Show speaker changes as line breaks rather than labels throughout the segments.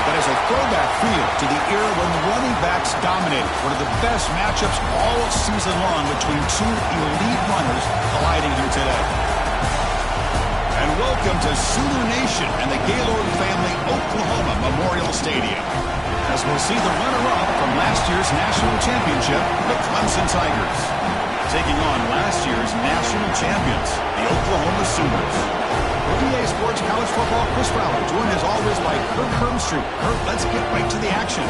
that has a throwback feel to the era when running backs dominated. One of the best matchups all season long between two elite runners colliding here today. And welcome to Sooner Nation and the Gaylord Family Oklahoma Memorial Stadium, as we'll see the runner-up from last year's national championship, the Clemson Tigers, taking on last year's national champions, the Oklahoma Sooners. EA Sports College Football, Chris Fowler, joined as always by Kurt Hermstreet. Kurt, let's get right to the action.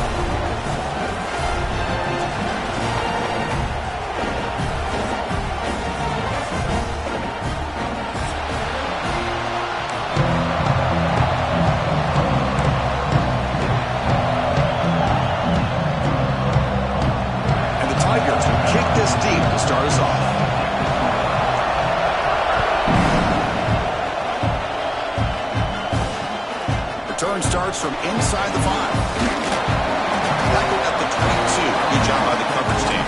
And the Tigers will kick this deep to start us off. Return starts from inside the 5. Tackled at the 22. Good job by the coverage team.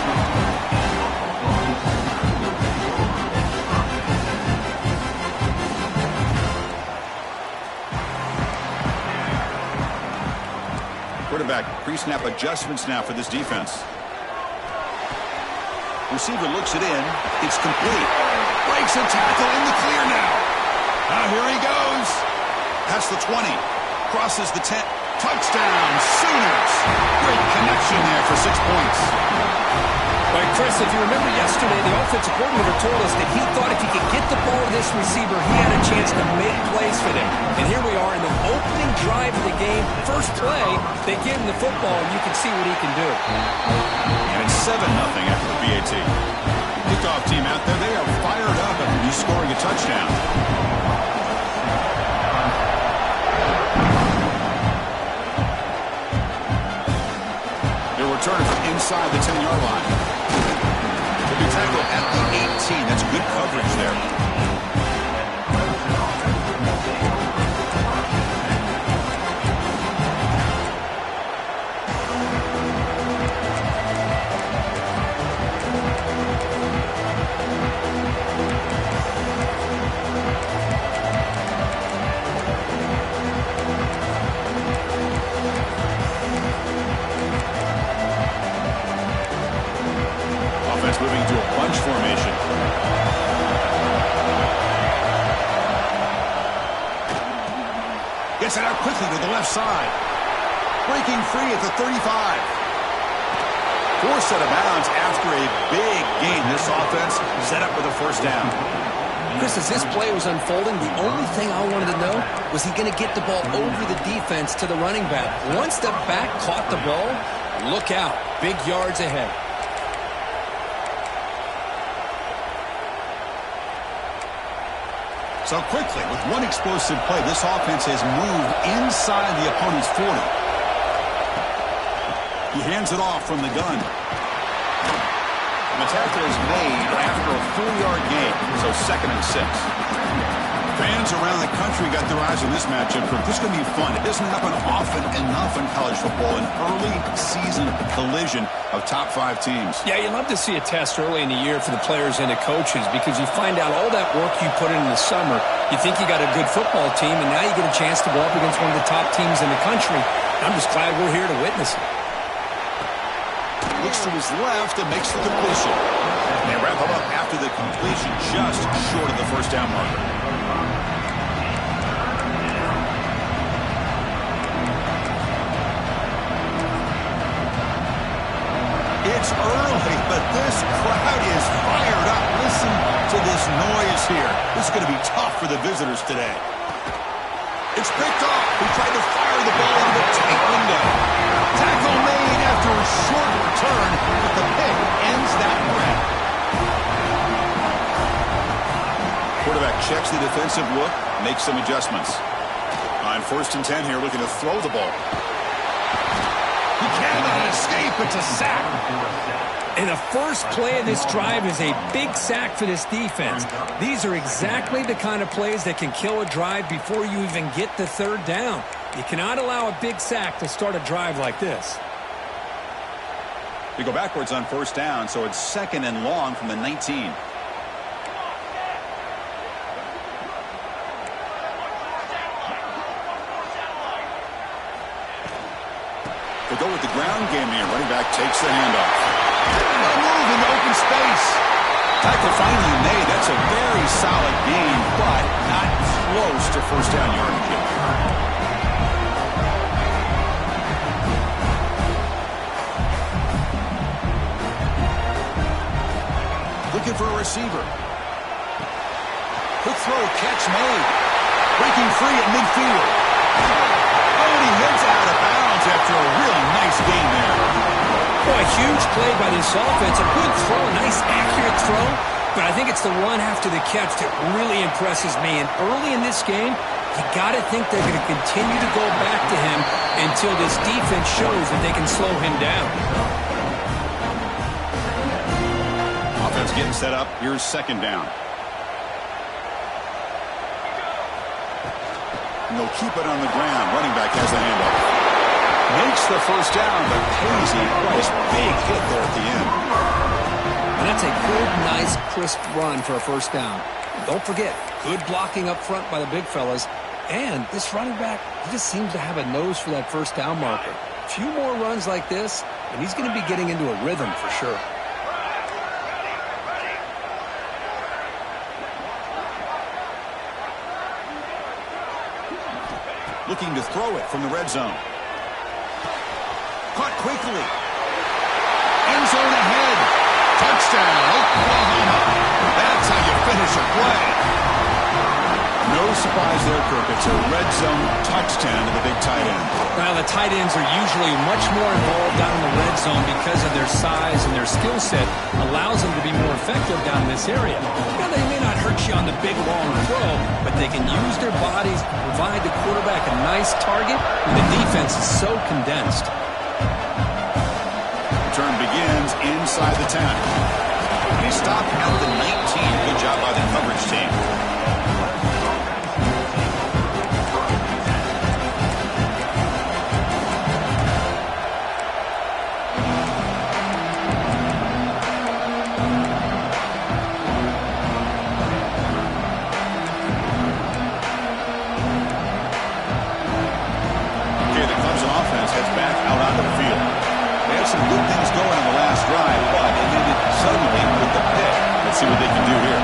Quarterback pre-snap adjustments now for this defense. Receiver looks it in. It's complete. Breaks a tackle in the clear now. Now here he goes. That's the 20. Crosses the 10. Touchdown, Sooners. Great connection there for 6 points.
Right, Chris, if you remember yesterday, the offensive coordinator told us that he thought if he could get the ball to this receiver, he had a chance to make plays for them. And here we are in the opening drive of the game. First play, they give him the football, and you can see what he can do.
And it's 7-0 after the BAT. Kickoff team out there, they are fired up after you scoring a touchdown. Return from inside the 10-yard line. Will be tackled at the 18. That's good coverage there. Moving to a bunch formation. Gets it out quickly to the left side. Breaking free at the 35. Forced out of bounds after a big gain. This offense set up with a first down.
Chris, as this play was unfolding, the only thing I wanted to know was he going to get the ball over the defense to the running back. One step back, caught the ball. Look out. Big yards ahead.
So quickly, with one explosive play, this offense has moved inside the opponent's 40. He hands it off from the gun. The tackle is made after a 4-yard gain, so 2nd and 6. Fans around the country got their eyes on this matchup. This is going to be fun. It doesn't happen often enough in college football, an early season collision of top 5 teams.
Yeah, you love to see a test early in the year for the players and the coaches because you find out all that work you put in the summer. You think you got a good football team, and now you get a chance to go up against one of the top teams in the country. I'm just glad we're here to witness it.
Looks to his left and makes the completion. And they wrap him up after the completion, just short of the first down marker. It's early, but this crowd is fired up. Listen to this noise here. This is going to be tough for the visitors today. It's picked off. He tried to fire the ball into the tight window. Tackle made after a short return, but the pick ends that play. Quarterback checks the defensive look, makes some adjustments. On 1st and 10 here, looking to throw the ball. He cannot escape. It's a sack.
And the first play of this drive is a big sack for this defense. These are exactly the kind of plays that can kill a drive before you even get the 3rd down. You cannot allow a big sack to start a drive like this.
We go backwards on 1st down, so it's 2nd and long from the 19. go with the ground game here. Running back takes the handoff. A move into open space. Tackle finally made. That's a very solid gain, but not close to first down yardage. Looking for a receiver. Quick throw, catch made. Breaking free at midfield. Oh, and he heads out of bounds after a really nice gain there.
Boy, a huge play by this offense. A good throw, a nice accurate throw. But I think it's the run after the catch that really impresses me. And early in this game, you got to think they're going to continue to go back to him until this defense shows that they can slow him down.
Offense getting set up. Here's second down. And they'll keep it on the ground. Running back has the handoff. Makes the first down, but pays a nice big hit there at the end.
And that's a good, nice, crisp run for a first down. Don't forget, good blocking up front by the big fellas. And this running back, he just seems to have a nose for that first down marker. A few more runs like this, and he's going to be getting into a rhythm for sure.
Looking to throw it from the red zone. Caught quickly. End zone ahead. Touchdown, Oklahoma. That's how you finish a play. No surprise there, Kirk. It's a red zone touchdown to the big tight end.
Well, the tight ends are usually much more involved down in the red zone because of their size and their skill set allows them to be more effective down in this area. Now, they may not hurt you on the big, long throw, but they can use their bodies to provide the quarterback a nice target when the defense is so condensed.
Return begins inside the 10. And he stopped at the 19. Good job by the coverage team. Some good things going in the last drive, but they ended suddenly with the pick. Let's see what they can do here.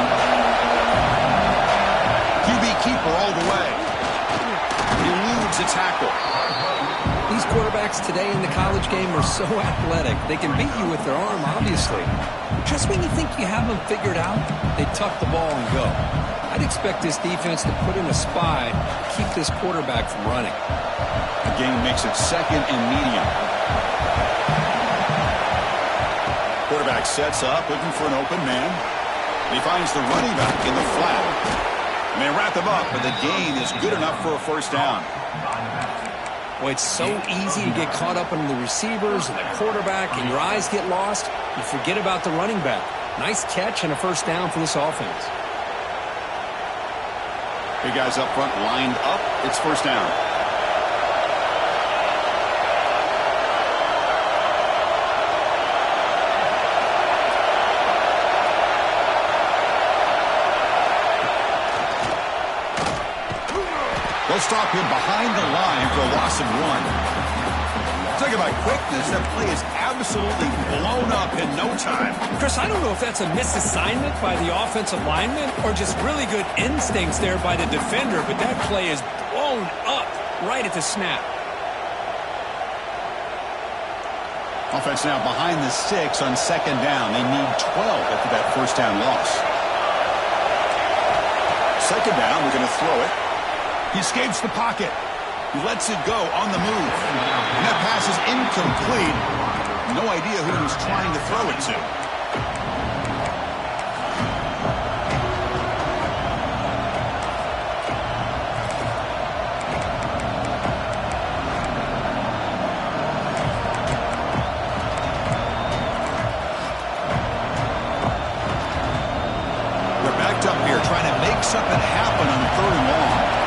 QB keeper all the way. Eludes a tackle.
These quarterbacks today in the college game are so athletic. They can beat you with their arm, obviously. Just when you think you have them figured out, they tuck the ball and go. I'd expect this defense to put in a spy to keep this quarterback from running.
The game makes it second and medium. Quarterback sets up, looking for an open man. And he finds the running back in the flat. And they wrap him up, but the gain is good enough for a first down.
Well, it's so easy to get caught up in the receivers and the quarterback, and your eyes get lost. You forget about the running back. Nice catch and a first down for this offense.
Big guys up front lined up. It's first down. They'll stop him behind the line for a loss of 1. Talk about quickness. That play is absolutely blown up in no time.
Chris, I don't know if that's a misassignment by the offensive lineman or just really good instincts there by the defender, but that play is blown up right at the snap.
Offense now behind the 6 on second down. They need 12 after that first down loss. Second down, we're going to throw it. He escapes the pocket. He lets it go on the move. And that pass is incomplete. No idea who he was trying to throw it to. They're backed up here trying to make something happen on third and long.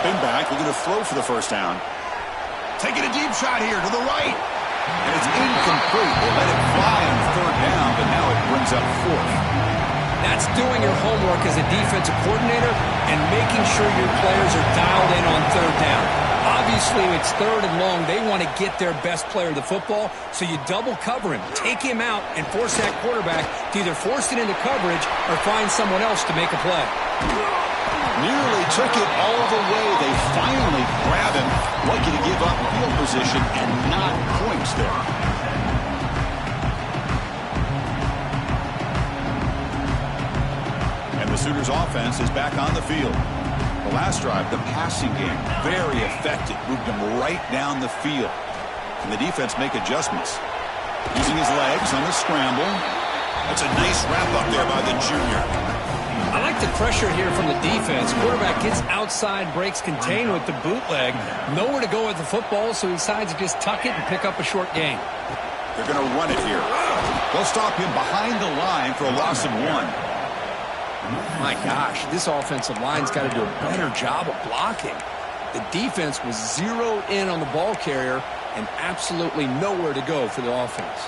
Dropping back, looking to throw for the first down. Taking a deep shot here to the right. And it's incomplete. They let it fly on third down, but now it brings up fourth.
That's doing your homework as a defensive coordinator and making sure your players are dialed in on third down. Obviously, it's third and long. They want to get their best player the football, so you double cover him, take him out, and force that quarterback to either force it into coverage or find someone else to make a play.
Nearly took it all the way. They finally grab him. Lucky to give up field position and not points there. And the Sooners offense is back on the field. The last drive, the passing game, very effective. Moved him right down the field. And the defense make adjustments. Using his legs on the scramble. That's a nice wrap up there by the junior.
I like the pressure here from the defense. Quarterback gets outside, breaks contain with the bootleg. Nowhere to go with the football, so he decides to just tuck it and pick up a short gain.
They're going to run it here. They'll stop him behind the line for a loss of 1.
My gosh, this offensive line's got to do a better job of blocking. The defense was zeroed in on the ball carrier and absolutely nowhere to go for the offense.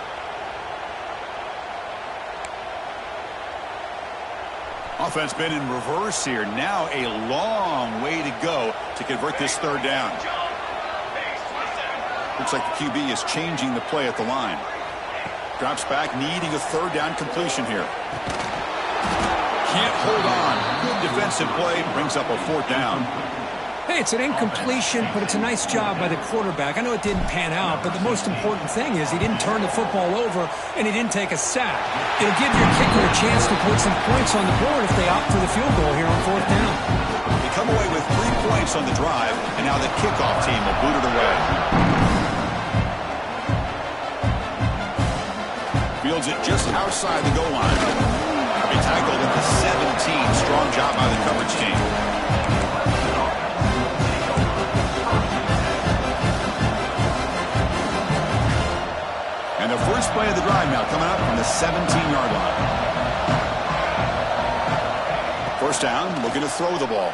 Offense been in reverse here. Now a long way to go to convert this third down. Looks like the QB is changing the play at the line. Drops back, needing a third down completion here. Can't hold on. Good defensive play. Brings up a fourth down.
Hey, it's an incompletion, but it's a nice job by the quarterback. I know it didn't pan out, but the most important thing is he didn't turn the football over and he didn't take a sack. It'll give your kicker a chance to put some points on the board if they opt for the field goal here on fourth down.
They come away with 3 points on the drive, and now the kickoff team will boot it away. Fields it just outside the goal line. He tackled at the 17. Strong job by the coverage team. And the first play of the drive now coming up from the 17-yard line. First down, looking to throw the ball.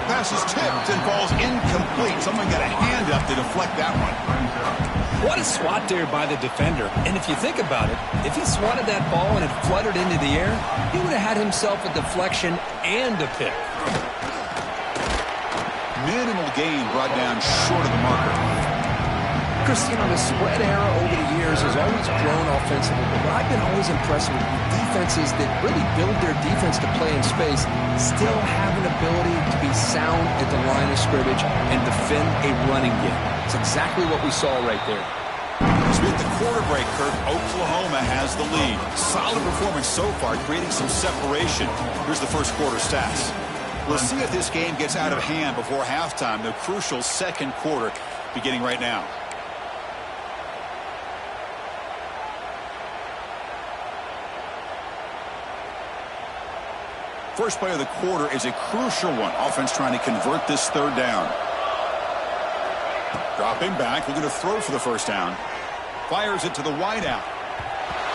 Pass is tipped and falls incomplete. Someone got a hand up to deflect that one.
What a swat there by the defender. And if you think about it, if he swatted that ball and it fluttered into the air, he would have had himself a deflection and a pick.
Minimal gain brought down short of the marker.
Chris, you know, the spread era over the years has always grown offensively, but I've been always impressed with defenses that really build their defense to play in space, still have an ability to be sound at the line of scrimmage and defend a running game. It's exactly what we saw right there.
As we hit the quarter break, Kirk, Oklahoma has the lead. Solid performance so far, creating some separation. Here's the first quarter stats. We'll see if this game gets out of hand before halftime, the crucial second quarter beginning right now. First play of the quarter is a crucial one. Offense trying to convert this third down. Dropping back, looking to throw for the first down. Fires it to the wideout.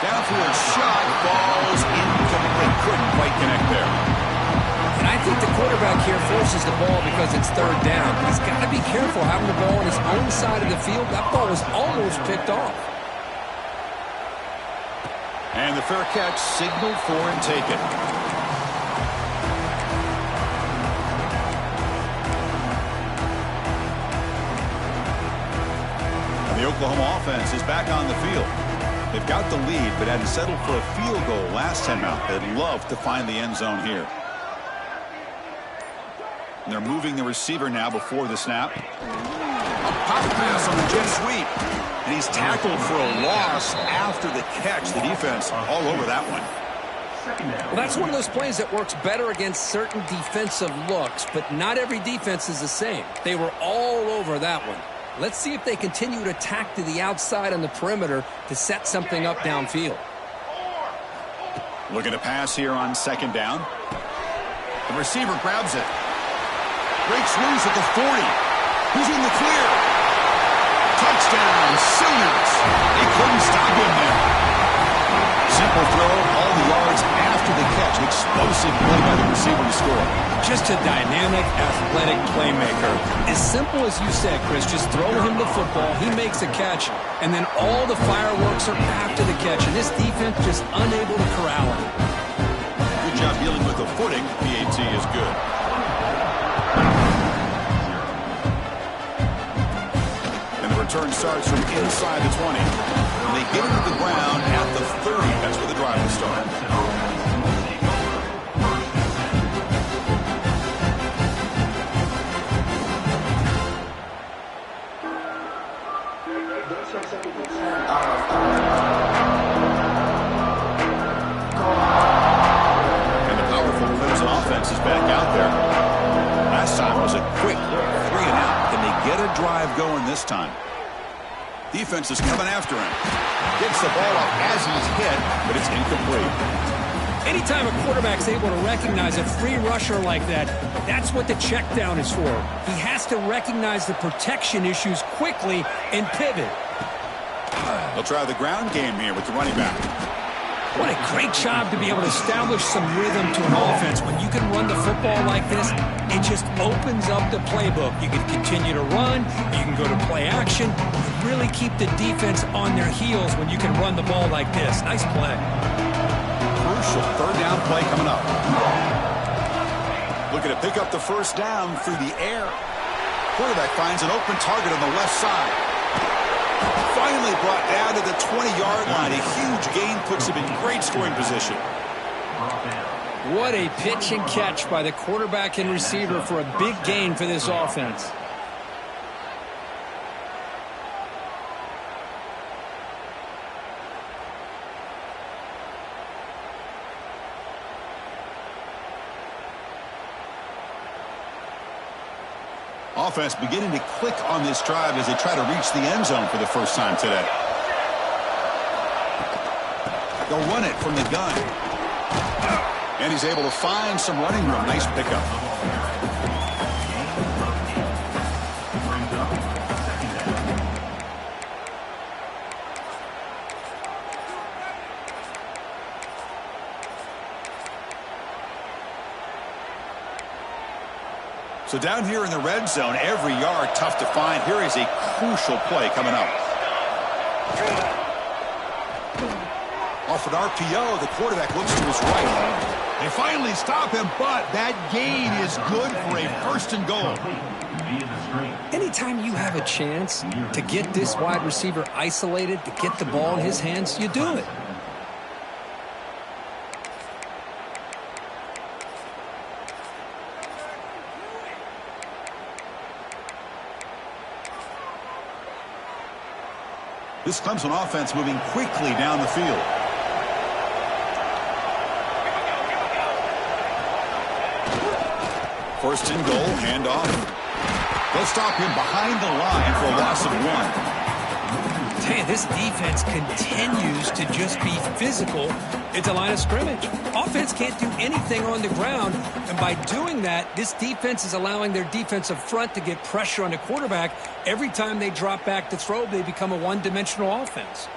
Downfield shot, falls incomplete. Couldn't quite connect there.
And I think the quarterback here forces the ball because it's third down. He's got to be careful having the ball on his own side of the field. That ball was almost picked off.
And the fair catch signaled for and taken. The Oklahoma offense is back on the field. They've got the lead, but had to settle for a field goal last time out. They'd love to find the end zone here. And they're moving the receiver now before the snap. A pop pass on the jet sweep. And he's tackled for a loss after the catch. The defense all over that one.
Well, that's one of those plays that works better against certain defensive looks, but not every defense is the same. They were all over that one. Let's see if they continue to attack to the outside on the perimeter to set something up downfield.
Looking to pass here on second down. The receiver grabs it. Breaks loose at the 40. Who's in the clear? Touchdown, Sooners. They couldn't stop him there. Simple throw, all the yards after the catch. Explosive play by the receiver to score.
Just a dynamic, athletic playmaker. As simple as you said, Chris, just throw him the football, he makes a catch, and then all the fireworks are after the catch, and this defense just unable to corral him.
Good job dealing with the footing. PAT is good. And the return starts from inside the 20. And they get it to the ground at the 30. That's where the drive will start. And the powerful Clemson offense is back out there. Last time was a quick 3-and-out. Can they get a drive going this time? Defense is coming after him. Gets the ball up as he's hit, but it's incomplete.
Anytime a quarterback's able to recognize a free rusher like that, that's what the check down is for. He has to recognize the protection issues quickly and pivot.
They'll try the ground game here with the running back.
What a great job to be able to establish some rhythm to an offense. When you can run the football like this, it just opens up the playbook. You can continue to run. You can go to play action. You really keep the defense on their heels when you can run the ball like this. Nice play.
Crucial third down play coming up. Looking to pick up the first down through the air. Quarterback finds an open target on the left side. Finally brought down to the 20-yard line. A huge gain puts him in great scoring position.
What a pitch and catch by the quarterback and receiver for a big gain for this offense.
Offense beginning to click on this drive as they try to reach the end zone for the first time today. They'll run it from the gun. And he's able to find some running room. Nice pickup. So down here in the red zone, every yard tough to find. Here is a crucial play coming up. Off an RPO, the quarterback looks to his right. They finally stop him, but that gain is good for a first and goal.
Anytime you have a chance to get this wide receiver isolated, to get the ball in his hands, you do it.
This Clemson offense moving quickly down the field. First and goal, handoff. They'll stop him behind the line for a loss of 1.
Man, this defense continues to just be physical at the line of scrimmage. Offense can't do anything on the ground, and by doing that, this defense is allowing their defensive front to get pressure on the quarterback. Every time they drop back to throw, they become a one-dimensional offense.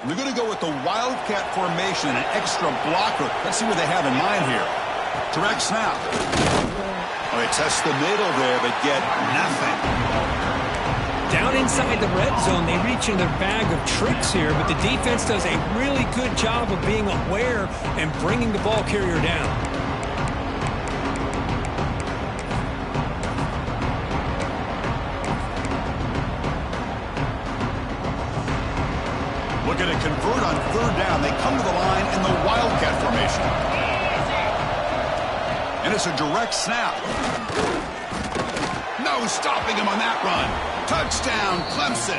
They're going to go with the Wildcat formation and an extra blocker. Let's see what they have in mind here. Direct snap. Oh, they test the middle there, but get nothing.
Down inside the red zone, they reach in their bag of tricks here, but the defense does a really good job of being aware and bringing the ball carrier down.
Looking to convert on third down. They come to the line in the Wildcat formation. And it's a direct snap. No stopping him on that run. Touchdown, Clemson.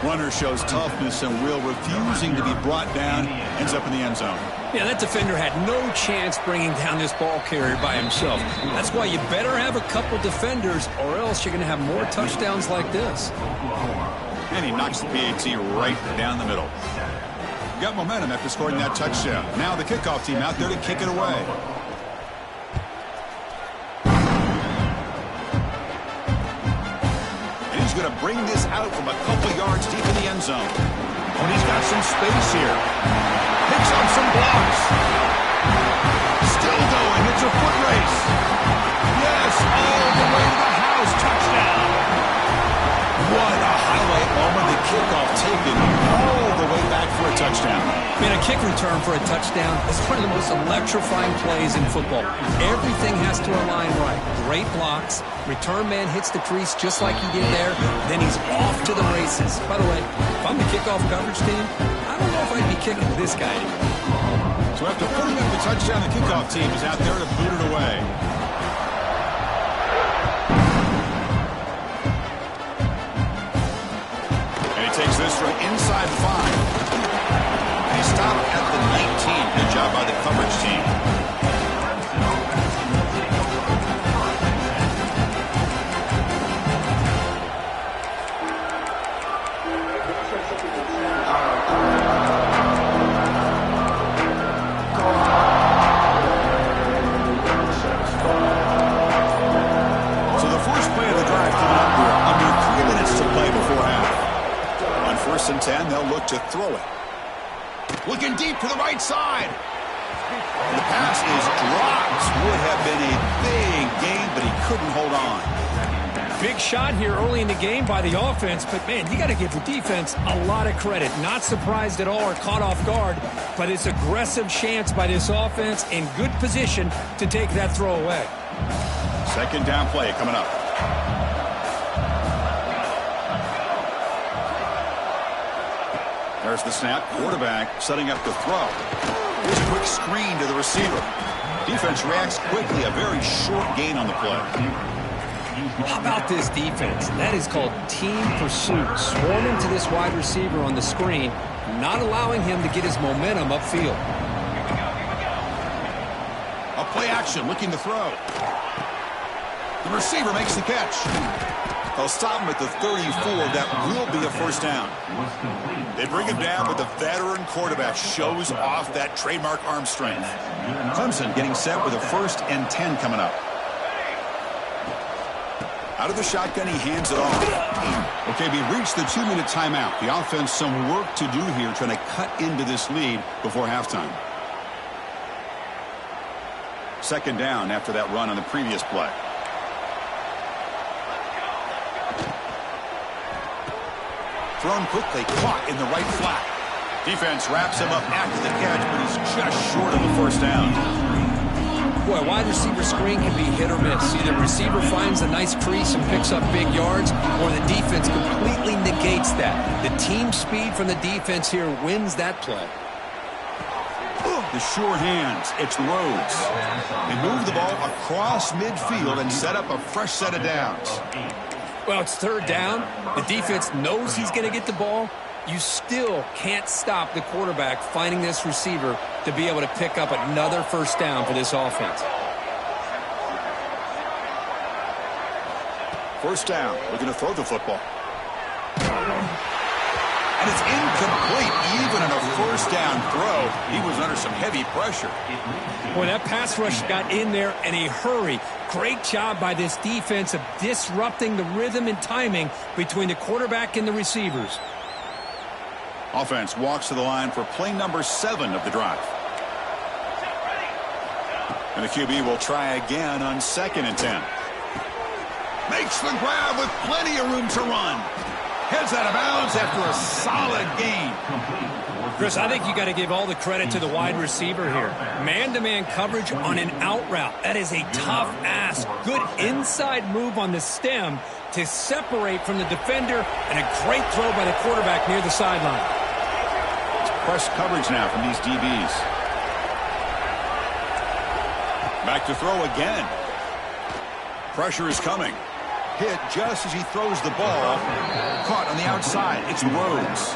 Runner shows toughness and will, refusing to be brought down. Ends up in the end zone.
Yeah, that defender had no chance bringing down this ball carrier by himself. That's why you better have a couple defenders, or else you're going to have more touchdowns like this.
And he knocks the PAT right down the middle. Got momentum after scoring that touchdown. Now the kickoff team out there to kick it away. going to bring this out from a couple yards deep in the end zone. When he's got some space here. Picks up some blocks. Still going. It's a foot race. Yes, all the way to the house. Touchdown. What a highlight moment. The kickoff taken all the way back for a touchdown.
Man, a kick return for a touchdown is one of the most electrifying plays in football. Everything has to align right. Great blocks. Return man hits the crease just like he did there. Then he's off to the races. By the way, if I'm the kickoff coverage team, I don't know if I'd be kicking this guy anymore.
So after putting up the touchdown, the kickoff team is out there to boot it away. And he takes this from inside 5. And he stopped at the 19. Good job by the coverage team. And 10, they'll look to throw it. Looking deep to the right side. And the pass is dropped. Would have been a big gain, but he couldn't hold on.
Big shot here early in the game by the offense, but man, you got to give the defense a lot of credit. Not surprised at all or caught off guard, but it's aggressive chance by this offense in good position to take that throw away.
Second down play coming up. There's the snap. Quarterback setting up the throw. Here's a quick screen to the receiver. Defense reacts quickly. A very short gain on the play.
How about this defense? That is called team pursuit. Swarming to this wide receiver on the screen, not allowing him to get his momentum upfield.
A play action, looking to throw. The receiver makes the catch. They'll stop him at the 34. That will be a first down. They bring him down, but the veteran quarterback shows off that trademark arm strength. Clemson getting set with a 1st and 10 coming up. Out of the shotgun, he hands it off. Okay, we reached the 2-minute timeout. The offense some work to do here, trying to cut into this lead before halftime. Second down after that run on the previous play. Thrown quickly, caught in the right flat. Defense wraps him up after the catch, but he's just short of the first down.
Boy, wide receiver screen can be hit or miss. Either receiver finds a nice crease and picks up big yards, or the defense completely negates that. The team speed from the defense here wins that play.
The sure hands, it's Rhodes. They move the ball across midfield and set up a fresh set of downs.
Well, it's third down. The defense knows he's going to get the ball. You still can't stop the quarterback finding this receiver to be able to pick up another first down for this offense.
First down, looking to throw the football. And it's incomplete, even on a first down throw. He was under some heavy pressure.
Boy, that pass rush got in there in a hurry. Great job by this defense of disrupting the rhythm and timing between the quarterback and the receivers.
Offense walks to the line for play number 7 of the drive. And the QB will try again on 2nd and 10. Makes the grab with plenty of room to run. Heads out of bounds after a solid gain.
Chris, I think you got to give all the credit to the wide receiver here. Man-to-man coverage on an out route. That is a tough ask. Good inside move on the stem to separate from the defender, and a great throw by the quarterback near the sideline.
It's press coverage now from these DBs. Back to throw again. Pressure is coming. Hit just as he throws the ball. Caught on the outside. It's Rhodes.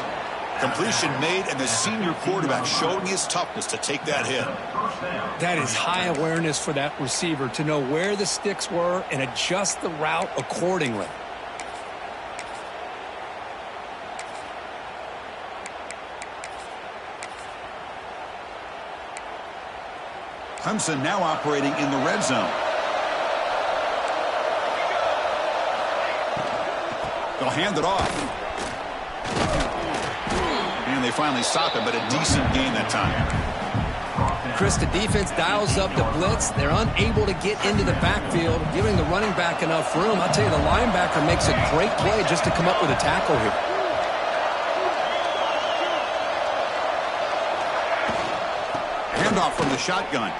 Completion made, and the senior quarterback showing his toughness to take that hit.
That is high awareness for that receiver to know where the sticks were and adjust the route accordingly.
Clemson now operating in the red zone. They'll hand it off. And they finally stop it, but a decent gain that time.
Chris, the defense dials up the blitz. They're unable to get into the backfield, giving the running back enough room. I'll tell you, the linebacker makes a great play just to come up with a tackle here.
Handoff from the shotgun.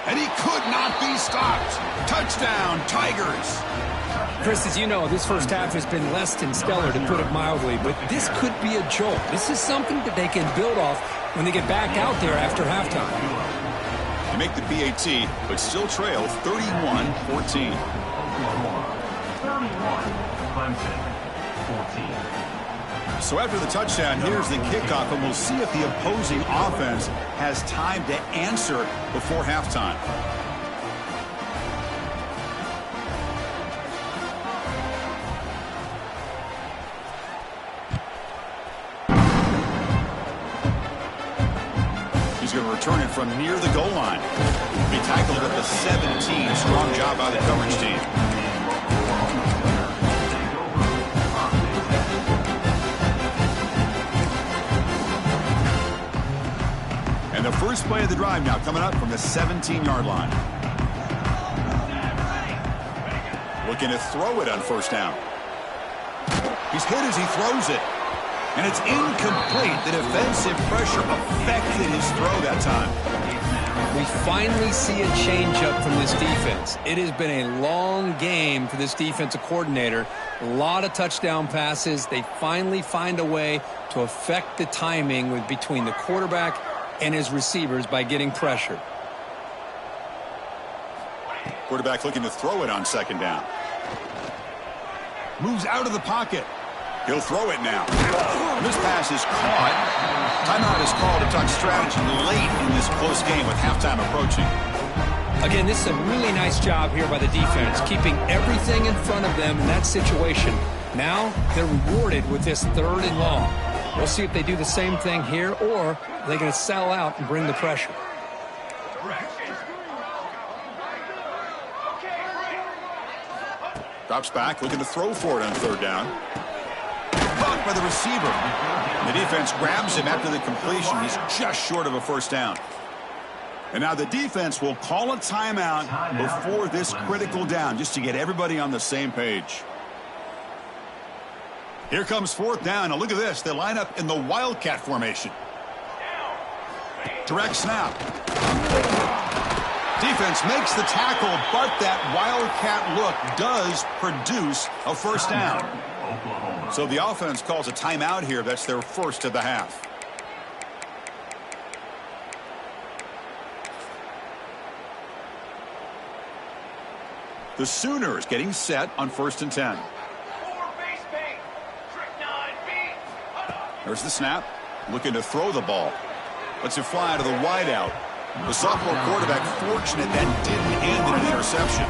And he could not be stopped. Touchdown, Tigers.
Chris, as you know, this first half has been less than stellar, to put it mildly, but this could be a jolt. This is something that they can build off when they get back out there after halftime.
They make the PAT, but still trail 31-14.
31, Clemson, 14.
So after the touchdown, here's the kickoff, and we'll see if the opposing offense has time to answer before halftime. He's going to return it from near the goal line. He tackled it at the 17. Strong job by the coverage team. And the first play of the drive now coming up from the 17-yard line. Looking to throw it on first down. He's hit as he throws it. And it's incomplete. The defensive pressure affected his throw that time.
We finally see a change-up from this defense. It has been a long game for this defensive coordinator. A lot of touchdown passes. They finally find a way to affect the timing between the quarterback and his receivers by getting pressure.
Quarterback looking to throw it on second down. Moves out of the pocket. He'll throw it now. And this pass is caught. Timeout is called to talk strategy late in this close game with halftime approaching.
Again, this is a really nice job here by the defense, keeping everything in front of them in that situation. Now they're rewarded with this 3rd and long. We'll see if they do the same thing here, or they're going to sell out and bring the pressure.
Drops back, looking to throw for it on 3rd down. Caught by the receiver. The defense grabs him after the completion. He's just short of a first down. And now the defense will call a timeout before this critical down, just to get everybody on the same page. Here comes 4th down. Now look at this. They line up in the Wildcat formation. Direct snap. Defense makes the tackle, but that Wildcat look does produce a first down. So the offense calls a timeout here. That's their first of the half. The Sooners getting set on 1st and 10. There's the snap. Looking to throw the ball. Lets it fly to the wideout. The sophomore quarterback fortunate that didn't end in an interception.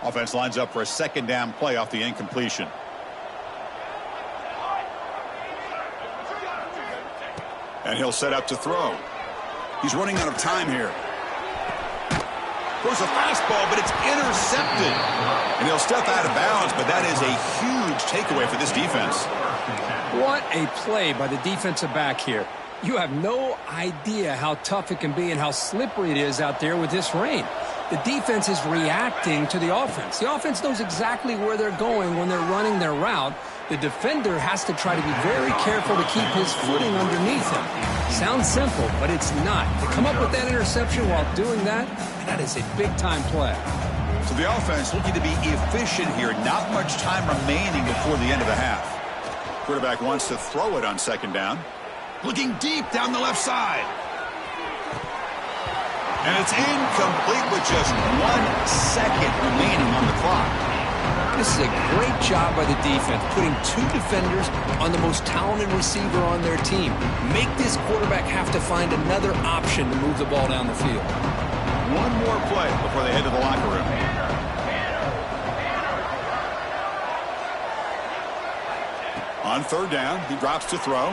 Offense lines up for a 2nd down play off the incompletion. And he'll set up to throw. He's running out of time here. Throws a fastball, but it's intercepted. And he'll step out of bounds, but that is a huge takeaway for this defense.
What a play by the defensive back here. You have no idea how tough it can be and how slippery it is out there with this rain. The defense is reacting to the offense. The offense knows exactly where they're going when they're running their route. The defender has to try to be very careful to keep his footing underneath him. Sounds simple, but it's not. To come up with that interception while doing that, that is a big-time play.
So the offense looking to be efficient here. Not much time remaining before the end of the half. Quarterback wants to throw it on 2nd down. Looking deep down the left side. And it's incomplete with just 1 second remaining on the clock.
This is a great job by the defense, putting 2 defenders on the most talented receiver on their team. Make this quarterback have to find another option to move the ball down the field.
One more play before they head to the locker room. On third down, he drops to throw.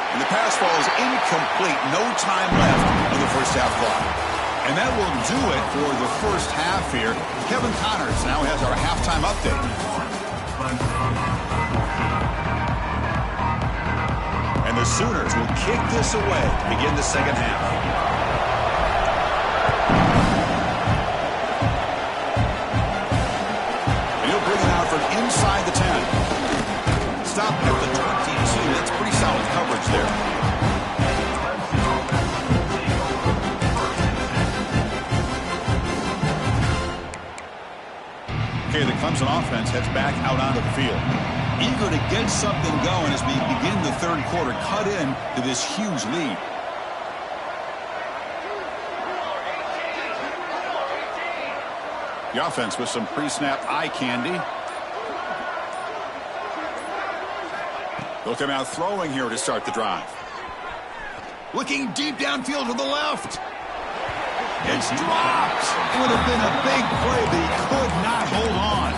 And the pass falls incomplete. No time left on the first half clock. And that will do it for the first half here. Kevin Connors now has our halftime update. And the Sooners will kick this away to begin the second half. Inside the 10. Stop at the 22. That's pretty solid coverage there. Okay, the Clemson offense heads back out onto the field. Eager to get something going as we begin the third quarter. Cut in to this huge lead. The offense with some pre-snap eye candy. They'll come out throwing here to start the drive. Looking deep downfield to the left. It's dropped. It would have been a big play, but he could not hold on.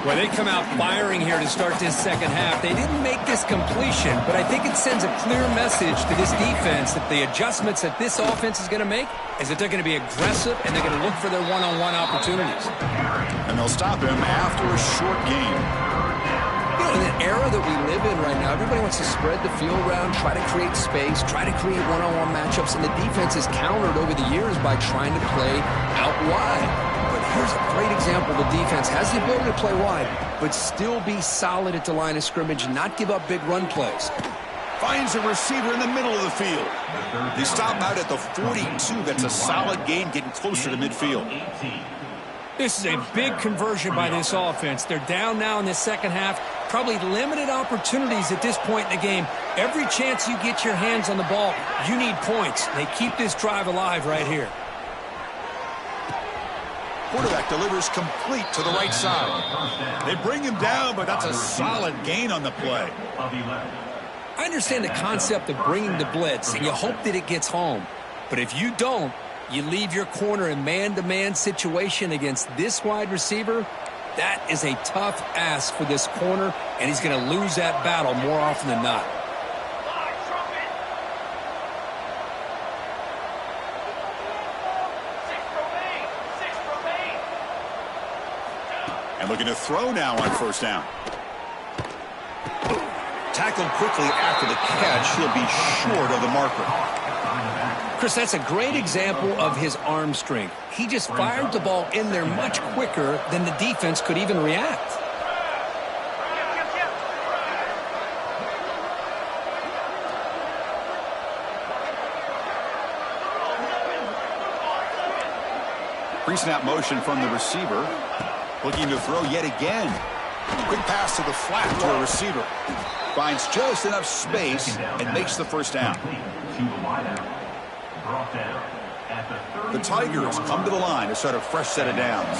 Well, they come out firing here to start this second half. They didn't make this completion, but I think it sends a clear message to this defense that the adjustments that this offense is going to make is that they're going to be aggressive and they're going to look for their one-on-one opportunities.
And they'll stop him after a short gain.
You know, in the era that we live in right now, everybody wants to spread the field around, try to create space, try to create one-on-one matchups, and the defense is countered over the years by trying to play out wide. But here's a great example. The defense has the ability to play wide, but still be solid at the line of scrimmage, not give up big run plays.
Finds a receiver in the middle of the field. They stop out at the 42. That's a solid gain, getting closer to midfield.
This is a big conversion by this offense. They're down now in the second half. Probably limited opportunities at this point in the game. Every chance you get your hands on the ball, you need points. They keep this drive alive right here.
Quarterback delivers complete to the right side. They bring him down, but that's a solid gain on the play.
I understand the concept of bringing the blitz, and you hope that it gets home. But if you don't, you leave your corner in man-to-man situation against this wide receiver. That is a tough ask for this corner, and he's going to lose that battle more often than not.
And looking to throw now on first down. Tackled quickly after the catch. He'll be short of the marker.
Chris, that's a great example of his arm strength. He just fired the ball in there much quicker than the defense could even react.
Pre-snap motion from the receiver. Looking to throw yet again. Quick pass to the flat to a receiver. Finds just enough space and makes the first down. The Tigers come to the line to start a fresh set of downs.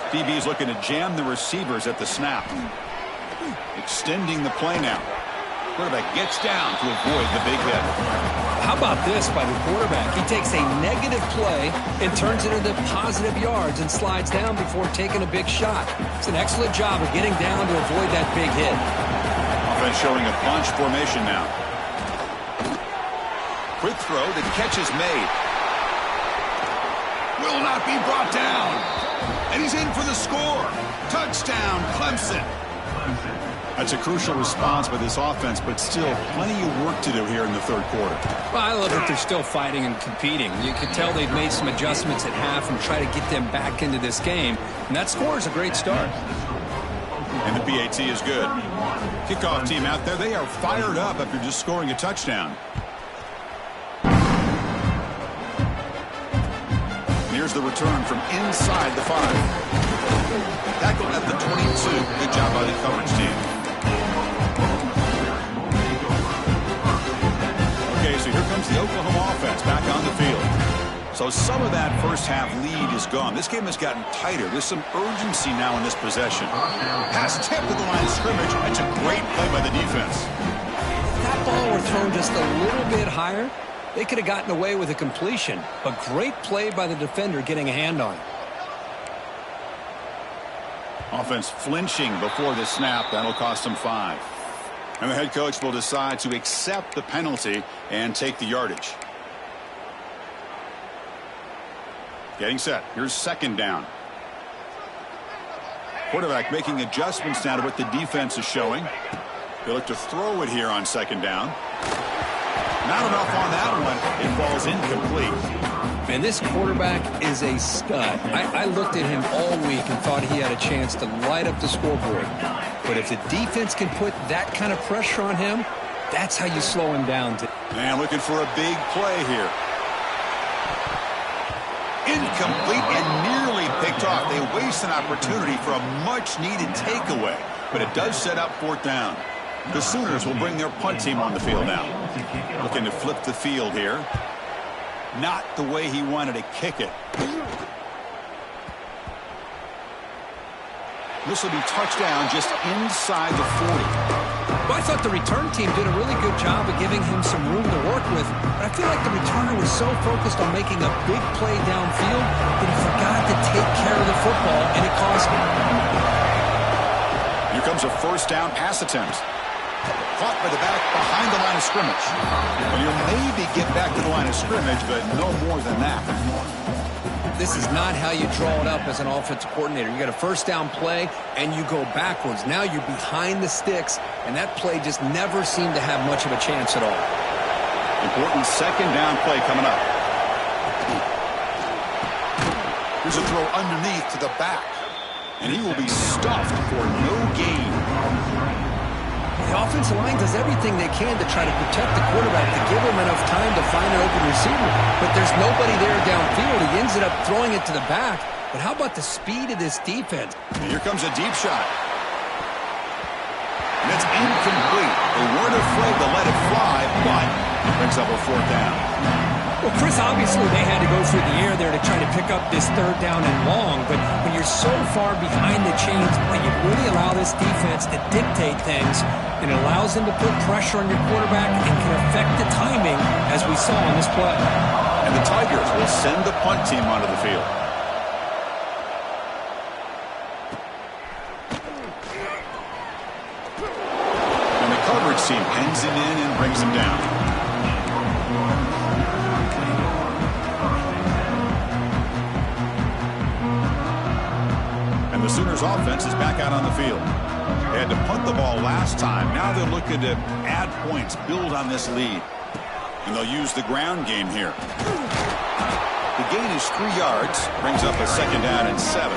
DB's looking to jam the receivers at the snap. Extending the play now. Quarterback gets down to avoid the big hit.
How about this by the quarterback? He takes a negative play and turns it into positive yards and slides down before taking a big shot. It's an excellent job of getting down to avoid that big hit.
Offense showing a bunch formation now. Quick throw, the catch is made. Will not be brought down. And he's in for the score. Touchdown, Clemson. That's a crucial response by this offense, but still plenty of work to do here in the third quarter.
Well, I love that they're still fighting and competing. You can tell they've made some adjustments at half and try to get them back into this game. And that score is a great start.
And the PAT is good. Kickoff team out there, they are fired up after just scoring a touchdown. Here's the return from inside the 5. Tackle at the 22. Good job by the coverage team. Okay, so here comes the Oklahoma offense back on the field. So some of that first half lead is gone. This game has gotten tighter. There's some urgency now in this possession. Pass tip to the line of scrimmage. That's a great play by the defense.
If that ball were thrown just a little bit higher, they could have gotten away with a completion. A great play by the defender getting a hand on it.
Offense flinching before the snap. That'll cost them 5. And the head coach will decide to accept the penalty and take the yardage. Getting set. Here's second down. Quarterback making adjustments now to what the defense is showing. They look to throw it here on second down. Not enough on that one. It falls incomplete.
And this quarterback is a stud. I looked at him all week and thought he had a chance to light up the scoreboard. But if the defense can put that kind of pressure on him, that's how you slow him down.
And looking for a big play here. Incomplete and nearly picked off. They waste an opportunity for a much-needed takeaway. But it does set up fourth down. The Sooners will bring their punt team on the field now. Looking to flip the field here. Not the way he wanted to kick it. This will be touchdown just inside the 40.
Well, I thought the return team did a really good job of giving him some room to work with, but I feel like the returner was so focused on making a big play downfield that he forgot to take care of the football, and it cost him.
Here comes a first down pass attempt. Caught by the back behind the line of scrimmage. And you'll maybe get back to the line of scrimmage, but no more than that.
This is not how you draw it up as an offensive coordinator. You got a first down play, and you go backwards. Now you're behind the sticks, and that play just never seemed to have much of a chance at all.
Important second down play coming up. Here's a throw underneath to the back. And he will be stuffed for no gain.
The offensive line does everything they can to try to protect the quarterback, to give him enough time to find an open receiver. But there's nobody there downfield. He ends up throwing it to the back. But how about the speed of this defense?
And here comes a deep shot. And it's incomplete. They weren't afraid to let it fly, but it brings up a fourth down.
Well, Chris, obviously they had to go through the air there to try to pick up this third down and long, but when you're so far behind the chains, when you really allow this defense to dictate things, and it allows them to put pressure on your quarterback and can affect the timing, as we saw on this play.
And the Tigers will send the punt team onto the field. And the coverage team pins him in and brings him down. The Sooners offense is back out on the field. They had to punt the ball last time. Now they're looking to add points, build on this lead. And they'll use the ground game here. The gain is 3 yards. Brings up a second down and 7.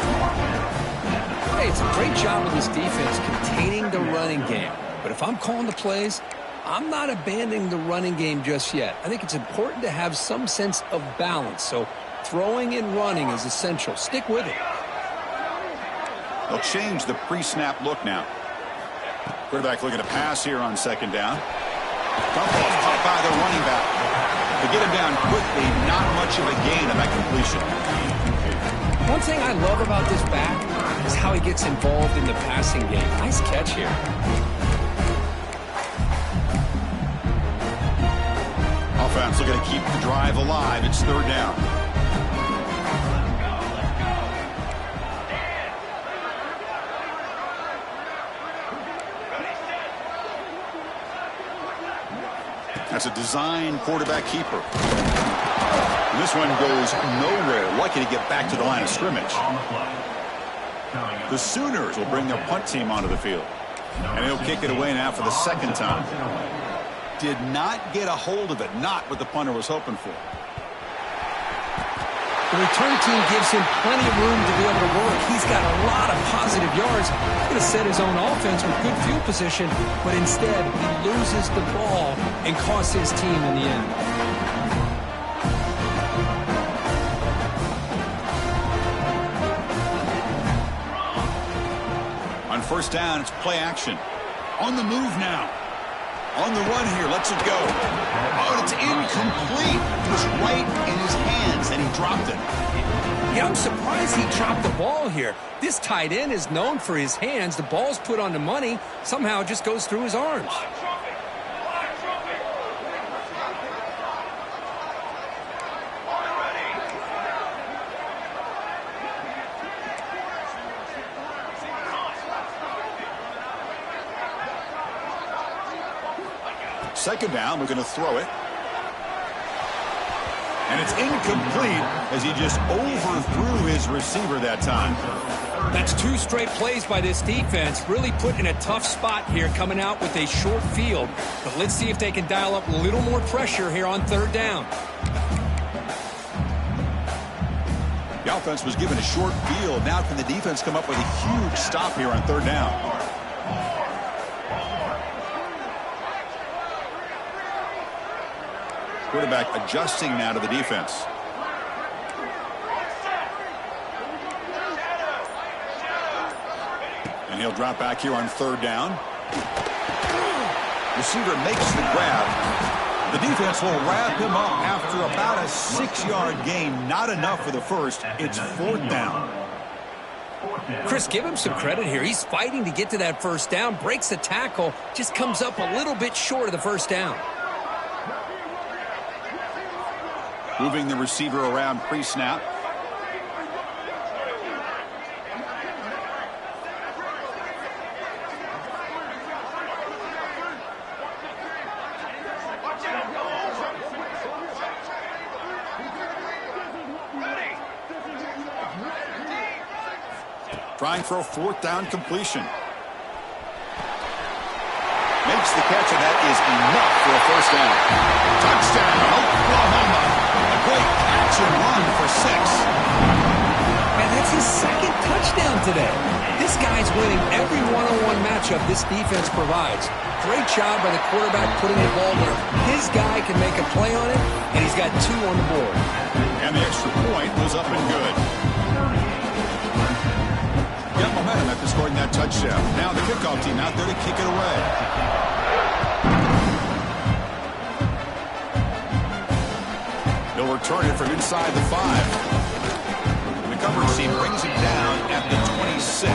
Hey, it's a great job of this defense containing the running game. But if I'm calling the plays, I'm not abandoning the running game just yet. I think it's important to have some sense of balance. So throwing and running is essential. Stick with it.
They'll change the pre-snap look now. Quarterback looking to pass here on second down. Dump off caught by the running back. To get him down quickly, not much of a gain on that completion.
One thing I love about this back is how he gets involved in the passing game. Nice catch here.
Offense looking to keep the drive alive. It's third down. That's a design quarterback keeper. And this one goes nowhere. Lucky to get back to the line of scrimmage. The Sooners will bring their punt team onto the field. And he'll kick it away now for the second time. Did not get a hold of it. Not what the punter was hoping for.
The return team gives him plenty of room to be able to work. He's got a lot of positive yards. He's going to set his own offense with good field position, but instead he loses the ball and costs his team in the end.
On first down, it's play action. On the move now. On the run here, lets it go. Oh, it's incomplete. It was right in his hands, and he dropped it.
Yeah, I'm surprised he dropped the ball here. This tight end is known for his hands. The ball's put on the money. Somehow it just goes through his arms.
second down, we're going to throw it. And it's incomplete as he just overthrew his receiver that time.
That's 2 straight plays by this defense, really put in a tough spot here, coming out with a short field. But let's see if they can dial up a little more pressure here on third down.
The offense was given a short field. Now can the defense come up with a huge stop here on third down? Quarterback adjusting now to the defense. And he'll drop back here on third down. Receiver makes the grab. The defense will wrap him up after about a 6-yard gain. Not enough for the first. It's fourth down.
Chris, give him some credit here. He's fighting to get to that first down, breaks the tackle, just comes up a little bit short of the first down.
Moving the receiver around pre-snap. Trying for a fourth down completion. Makes the catch, and that is enough for a first down. Touchdown, Oklahoma. A great catch and run for 6.
And that's his second touchdown today. This guy's winning every one-on-one matchup this defense provides. Great job by the quarterback putting the ball where his guy can make a play on it, and he's got 2 on the board.
And the extra point was up and good. Got momentum after scoring that touchdown. Now the kickoff team out there to kick it away. They'll return it from inside the 5. And the coverage team brings it down at the 26.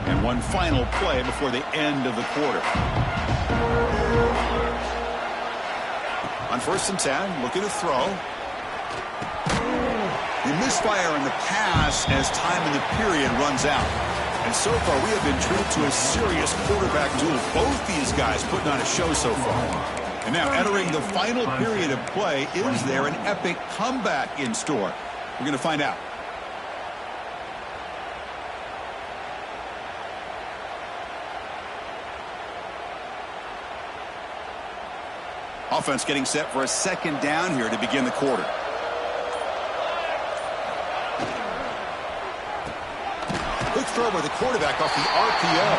And one final play before the end of the quarter. On first and 10, looking to throw. The misfire in the pass as time in the period runs out. And so far, we have been treated to a serious quarterback duel. Both these guys putting on a show so far. And now entering the final period of play, is there an epic comeback in store? We're going to find out. Offense getting set for a second down here to begin the quarter. Quick throw by the quarterback off the RPO.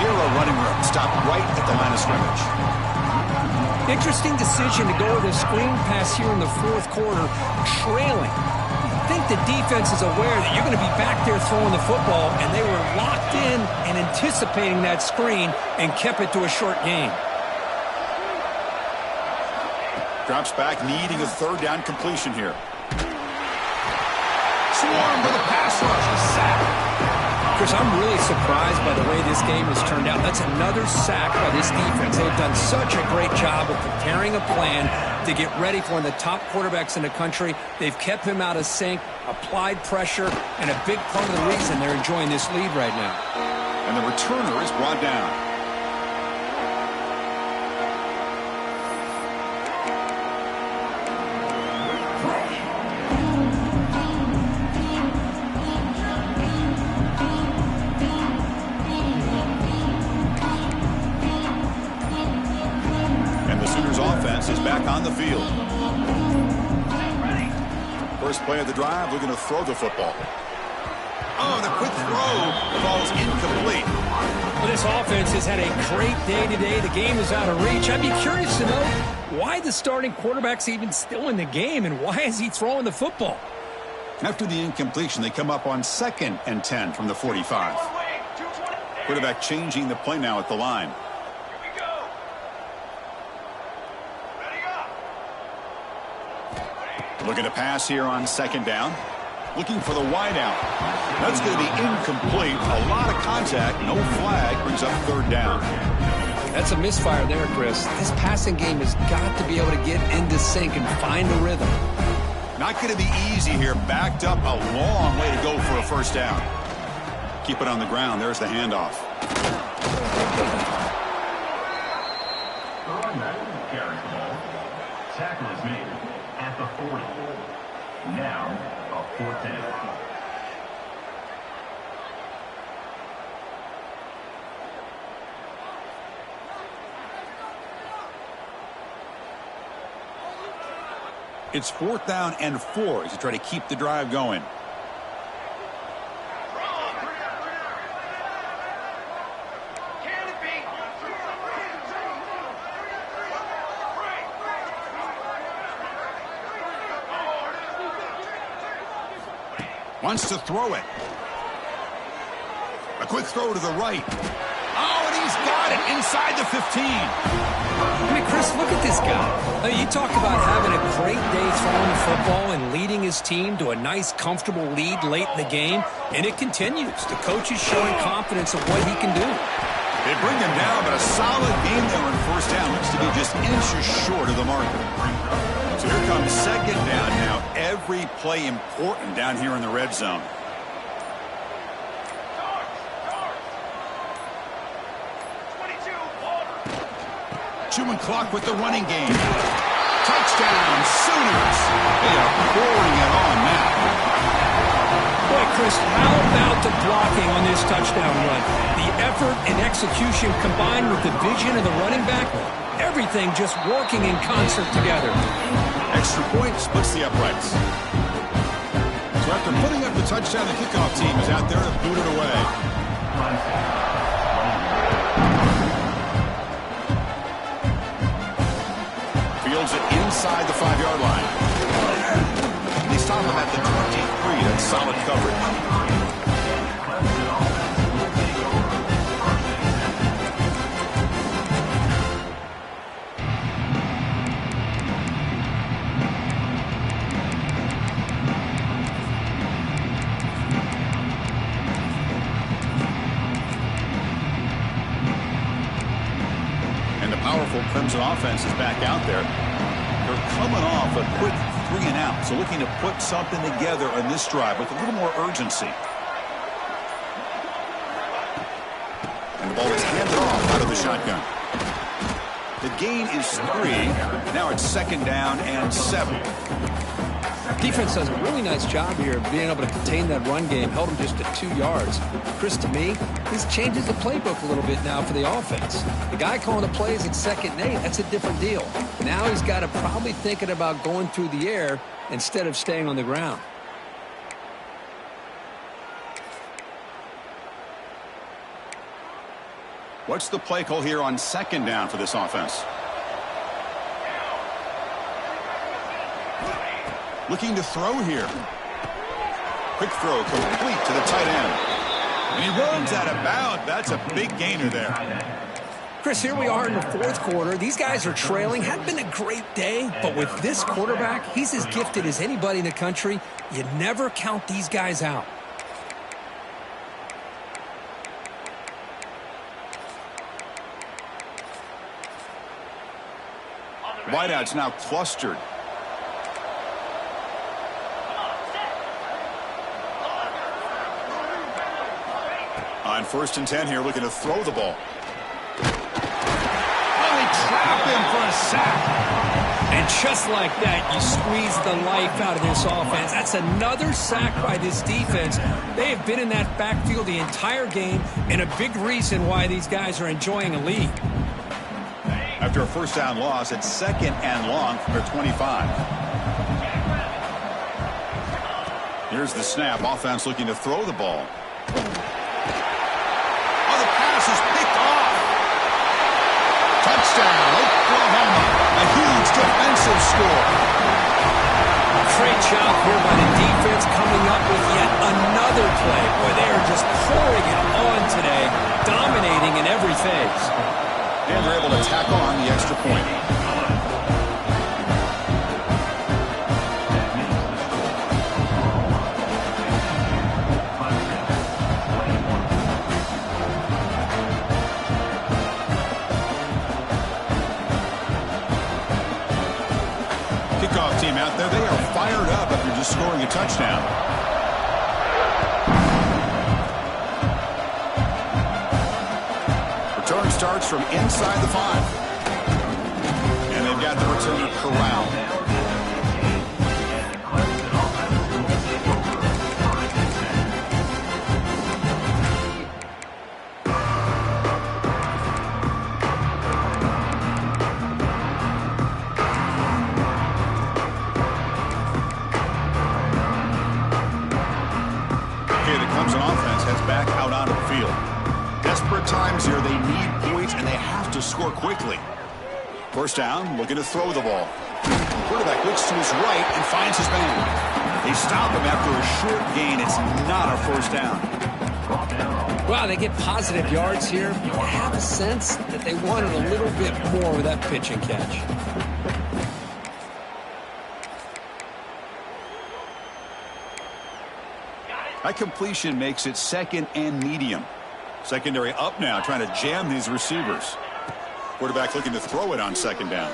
0 running room. Stopped right at the line of scrimmage.
Interesting decision to go with a screen pass here in the fourth quarter, trailing. I think the defense is aware that you're going to be back there throwing the football, and they were locked in and anticipating that screen and kept it to a short gain.
Drops back, needing a third down completion here. Swarm for the pass rush. A sack.
Chris, I'm really surprised by the way this game has turned out. That's another sack by this defense. They've done such a great job of preparing a plan to get ready for one of the top quarterbacks in the country. They've kept him out of sync, applied pressure, and a big part of the reason they're enjoying this lead right now.
And the returner is brought down. Is back on the field. First play of the drive, looking to throw the football. Oh, the quick throw falls incomplete.
Well, this offense has had a great day today. The game is out of reach. I'd be curious to know why the starting quarterback's even still in the game, and why is he throwing the football?
After the incompletion, they come up on 2nd and 10 from the 45. Quarterback changing the play now at the line. Looking to pass here on second down. Looking for the wideout. That's going to be incomplete. A lot of contact. No flag. Brings up third down.
That's a misfire there, Chris. This passing game has got to be able to get into sync and find a rhythm.
Not going to be easy here. Backed up a long way to go for a first down. Keep it on the ground. There's the handoff.
The running back carries the ball. Tackle is made at the 40. Now, a fourth down.
It's 4th down and 4 as you try to keep the drive going. Wants to throw it. A quick throw to the right. Oh, and he's got it inside the 15.
I mean, Chris, look at this guy. I mean, you talk about having a great day throwing the football and leading his team to a nice, comfortable lead late in the game, and it continues. The coach is showing confidence of what he can do.
They bring him down, but a solid game there on first down. Looks to be just inches short of the marker. So here comes second down now. Every play important down here in the red zone. Chewing clock with the running game. Touchdown, Sooners. They are pouring it on now.
Boy, Chris, how about the blocking on this touchdown run? The effort and execution combined with the vision of the running back, everything just working in concert together.
Extra point splits the uprights. So after putting up the touchdown, the kickoff team is out there to boot it away. Fields it inside the 5-yard line. They stop him at the 23. That's solid coverage. Powerful Clemson offense is back out there. They're coming off a quick 3-and-out, so looking to put something together on this drive with a little more urgency. And the ball is handed off out of the shotgun. The gain is 3. Now it's 2nd down and 7.
Defense does a really nice job here of being able to contain that run game, held him just at 2 yards. Chris, to me, this changes the playbook a little bit now for the offense. The guy calling the plays at 2nd and 8, that's a different deal. Now he's got to probably thinking about going through the air instead of staying on the ground.
What's the play call here on 2nd down for this offense? Looking to throw here. Quick throw complete to the tight end. And he runs out of bounds. That's a big gainer there.
Chris, here we are in the 4th quarter. These guys are trailing. Hadn't been a great day, but with this quarterback, he's as gifted as anybody in the country. You never count these guys out.
Wideouts now clustered. On 1st and 10 here, looking to throw the ball. Oh, they trap him for a sack.
And just like that, you squeeze the life out of this offense. That's another sack by this defense. They have been in that backfield the entire game, and a big reason why these guys are enjoying a lead.
After a first down loss, it's 2nd and long from their 25. Here's the snap. Offense looking to throw the ball. Is picked off. Touchdown, Oklahoma. A huge defensive score.
Great job here by the defense coming up with yet another play. Boy, they are just pouring it on today, dominating in every phase.
And they're able to tack on the extra point. Team out there, they are fired up to scoring a touchdown. Return starts from inside the 5. And they've got the returner corralled. Times here, they need points, and they have to score quickly. First down, looking to throw the ball. Quarterback looks to his right and finds his man. They stop him after a short gain. It's not a first down.
Well, they get positive yards here. You have a sense that they wanted a little bit more with that pitch and catch.
That completion makes it second and medium. Secondary up now, trying to jam these receivers. Quarterback looking to throw it on second down.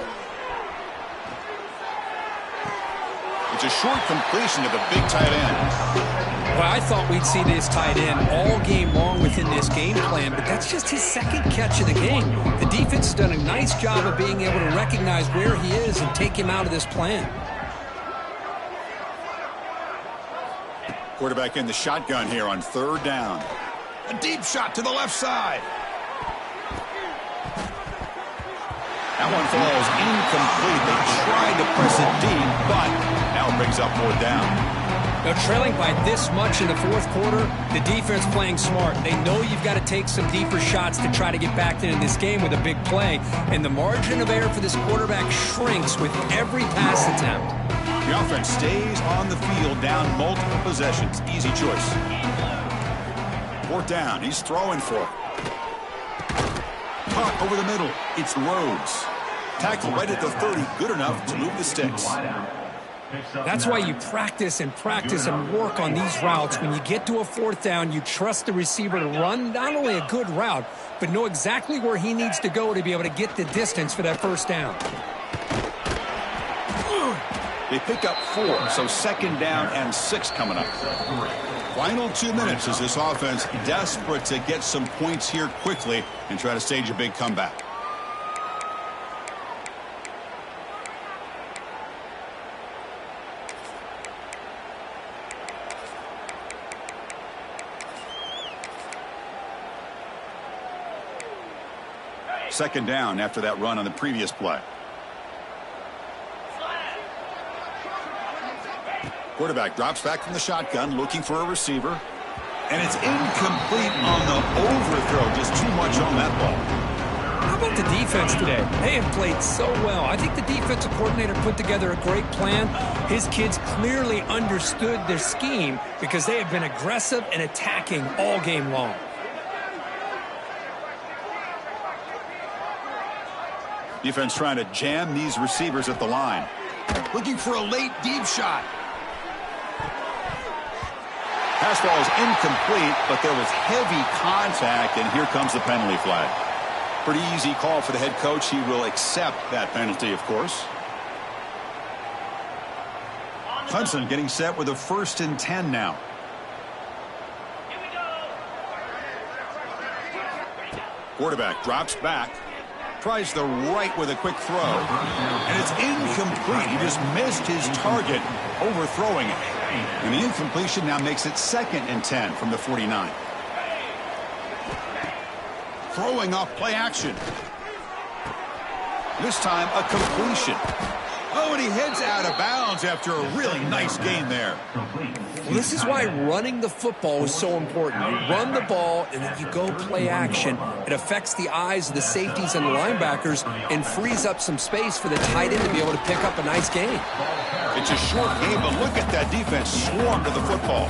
It's a short completion to the big tight end.
Well, I thought we'd see this tight end all game long within this game plan, but that's just his second catch of the game. The defense has done a nice job of being able to recognize where he is and take him out of this plan.
Quarterback in the shotgun here on third down. A deep shot to the left side. That one falls incomplete. They tried to press it deep, but now it brings up more down.
Now, trailing by this much in the fourth quarter, the defense playing smart. They know you've got to take some deeper shots to try to get back into this game with a big play, and the margin of error for this quarterback shrinks with every pass attempt.
The offense stays on the field down multiple possessions. Easy choice. Fourth down. He's throwing for it. Caught over the middle. It's Rhodes. Tackle right at the 30. Good enough to move the sticks.
That's why you practice and work on these routes. When you get to a fourth down, you trust the receiver to run not only a good route, but know exactly where he needs to go to be able to get the distance for that first down.
They pick up 4, so second down and 6 coming up. Final 2 minutes as this offense desperate to get some points here quickly and try to stage a big comeback. Second down after that run on the previous play. Quarterback drops back from the shotgun, looking for a receiver. And it's incomplete on the overthrow. Just too much on that ball.
How about the defense today? They have played so well. I think the defensive coordinator put together a great plan. His kids clearly understood their scheme because they have been aggressive and attacking all game long.
Defense trying to jam these receivers at the line. Looking for a late deep shot. Pass ball is incomplete, but there was heavy contact, and here comes the penalty flag. Pretty easy call for the head coach. He will accept that penalty, of course. Hudson getting set with a 1st and 10 now. Quarterback drops back. Tries the right with a quick throw. And it's incomplete. He just missed his target, overthrowing it. And the incompletion now makes it 2nd and 10 from the 49. Throwing off play action. This time a completion. Oh, and he heads out of bounds after a really nice gain there.
Well, this is why running the football is so important. You run the ball, and then you go play action. It affects the eyes of the safeties and the linebackers and frees up some space for the tight end to be able to pick up a nice gain.
It's a short game, but look at that defense swarm to the football.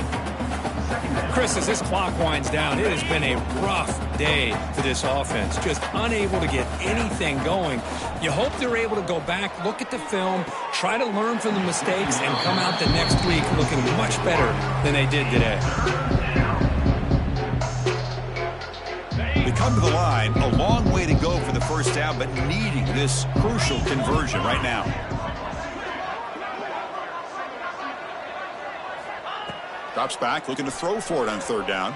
Chris, as this clock winds down, it has been a rough day for this offense. Just unable to get anything going. You hope they're able to go back, look at the film, try to learn from the mistakes, and come out the next week looking much better than they did today.
They come to the line, a long way to go for the first down, but needing this crucial conversion right now. Drops back, looking to throw for it on third down.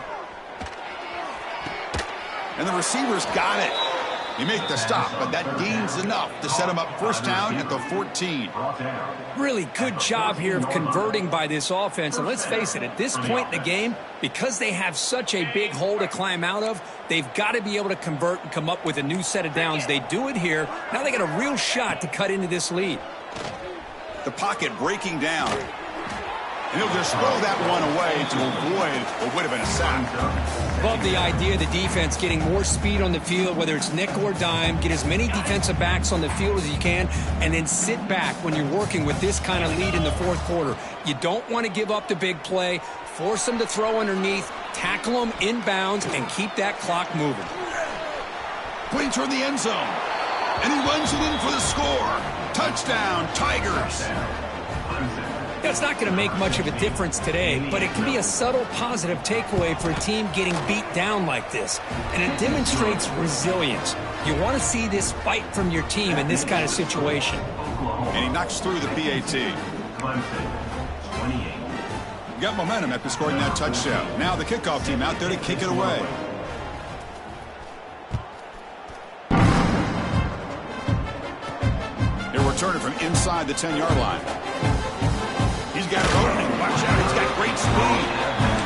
And the receiver's got it. He made the stop, but that gains enough to set him up first down at the 14.
Really good job here of converting by this offense. And let's face it, at this point in the game, because they have such a big hole to climb out of, they've got to be able to convert and come up with a new set of downs. They do it here. Now they got a real shot to cut into this lead.
The pocket breaking down. And he'll just throw that one away to avoid what would have been a sack.
Love the idea of the defense getting more speed on the field, whether it's nickel or dime. Get as many defensive backs on the field as you can, and then sit back when you're working with this kind of lead in the fourth quarter. You don't want to give up the big play. Force them to throw underneath, tackle them inbounds, and keep that clock moving.
Pointing toward the end zone. And he runs it in for the score. Touchdown, Tigers.
It's not going to make much of a difference today, but it can be a subtle positive takeaway for a team getting beat down like this. And it demonstrates resilience. You want to see this fight from your team in this kind of situation.
And he knocks through the PAT. Got momentum after scoring that touchdown. Now the kickoff team out there to kick it away. He'll return it from inside the 10-yard line. He's got it opening. Watch out. He's got great speed.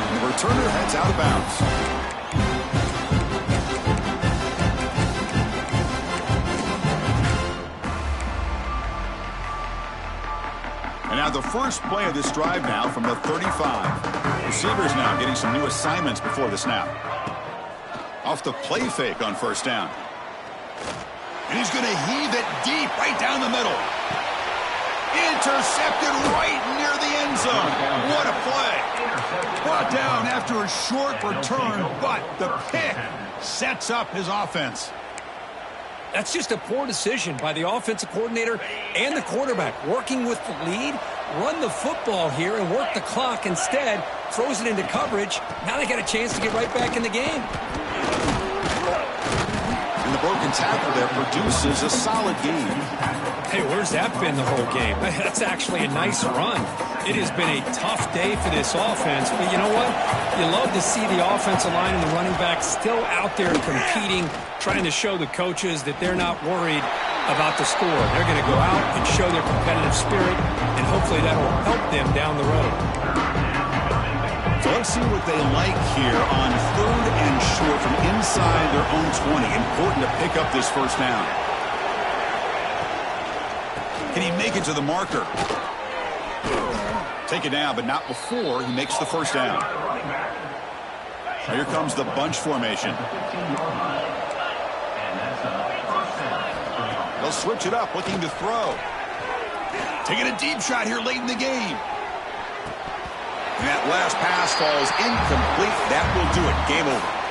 And the returner heads out of bounds. And now the first play of this drive now from the 35. Receivers now getting some new assignments before the snap. Off the play fake on first down. And he's going to heave it deep right down the middle. Intercepted right near the end zone. What a play. Brought down after a short return, but the pick sets up his offense.
That's just a poor decision by the offensive coordinator and the quarterback. Working with the lead, run the football here and work the clock. Instead, throws it into coverage. Now they got a chance to get right back in the game.
And the broken tackle there produces a solid game.
Hey, where's that been the whole game? That's actually a nice run. It has been a tough day for this offense, but you know what? You love to see the offensive line and the running backs still out there competing, trying to show the coaches that they're not worried about the score. They're going to go out and show their competitive spirit, and hopefully that will help them down the road.
So let's see what they like here on third and short from inside their own 20. Important to pick up this first down. Can he make it to the marker? Take it down, but not before he makes the first down. Now here comes the bunch formation. They'll switch it up, looking to throw. Taking a deep shot here late in the game. And that last pass falls incomplete. That will do it. Game over.